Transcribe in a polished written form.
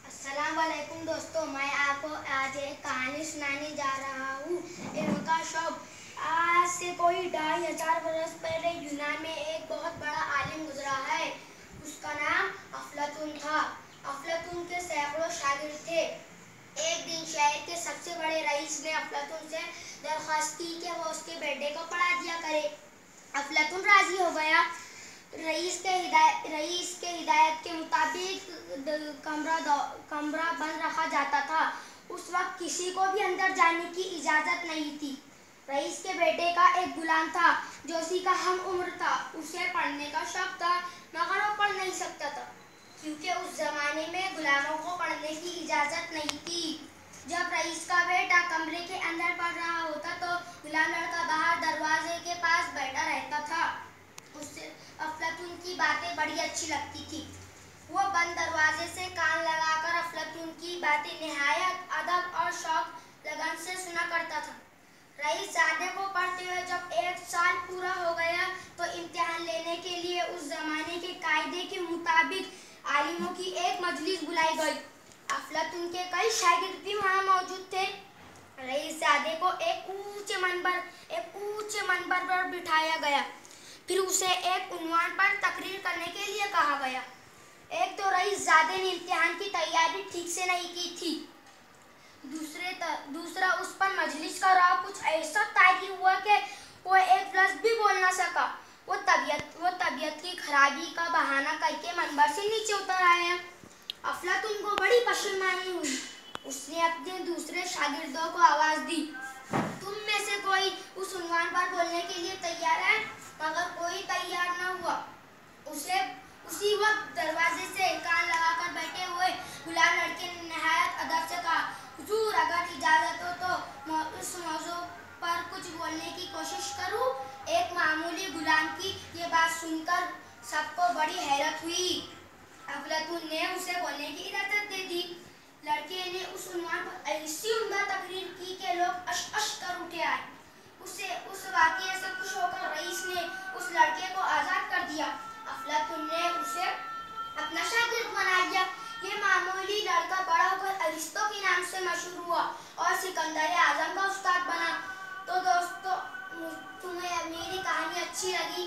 अस्सलाम वालेकुम दोस्तों, मैं आपको आज एक कहानी सुनाने जा रहा हूँ। इनका शौक आज से कोई 2500 बरस पहले यूनान में एक बहुत बड़ा आलिम गुजरा है। उसका नाम अफलातून था। अफलातून के सैकड़ों शागिर्द थे। एक दिन शहर के सबसे बड़े रईस ने अफलातून से दरख्वास्त की कि वो उसके बेटे को पढ़ा दिया करे। अफलातून राजी हो गया। रईस के हिदायत के मुताबिक कमरा बंद रखा जाता था। उस वक्त किसी को भी अंदर जाने की इजाजत नहीं थी। रईस के बेटे का एक गुलाम था जो उसी का हम उम्र था। उसे पढ़ने का शौक था मगर वो पढ़ नहीं सकता था क्योंकि उस जमाने में गुलामों को पढ़ने की इजाजत नहीं थी। जब रईस का बेटा कमरे के अंदर पढ़ रहा होता तो गुलाम लड़का बाहर दरवाजे के पास बैठा रहता था। उससे अफलातून की बातें बड़ी अच्छी लगती थी। वो बंद दरवाजे से कान लगाकर अफलातून की बातें निहायत अदब और शौक लगन से सुना करता था। रईसजादे को पढ़ते हुए जब 1 साल पूरा हो गया तो इम्तिहान लेने के लिए उस जमाने के कायदे के मुताबिक आलिमों की एक मजलिस बुलाई गई। अफलातून के कई शागिर्द भी वहाँ मौजूद थे। रईसजादे को एक ऊंचे मंबर पर बिठाया गया। फिर उसे एक उन्वान पर तकरीर करने के लिए कहा गया। एक तो रईसजादे ने इम्तिहान की तैयारी ठीक से नहीं की थी। दूसरा उस पर मजलिस का राव कुछ ऐसा तारी हुआ कि वो एक लफ्ज़ भी बोल ना सका। वो तबीयत की खराबी का बहाना करके मंबर से नीचे उतर आया। अफलातून को बड़ी परेशानी हुई। उसने अपने दूसरे शागिर्दों को आवाज़ दी, तुम में से कोई उस उन्वान पर बोलने के लिए तैयार है? मगर कोई तैयार न हुआ। उसी वक्त दरवाजे से कान लगाकर बैठे हुए गुलाम लड़के ने निहायत अदब से कहा, हुजूर अगर इजाज़त हो तो उस मौजू पर कुछ बोलने की कोशिश करूं। एक मामूली गुलाम की ये बात सुनकर सबको बड़ी हैरत हुई। अफलातून ने उसे बोलने की इजाज़त दे दी। लड़के ने उस उन्वान पर ऐसी उम्दा तकरीर की कि लोग अश अश कर उठे आए। उस वाक़ये से खुश होकर रईस ने उस लड़के को आज़ाद कर दिया। अफलातून ने उसे अपना शागिर्द बना लिया। ये मामूली लड़का बड़ा होकर अरिस्तो के नाम से मशहूर हुआ और सिकंदर आज़म का उस्ताद बना। तो दोस्तों, तुम्हें मेरी कहानी अच्छी लगी?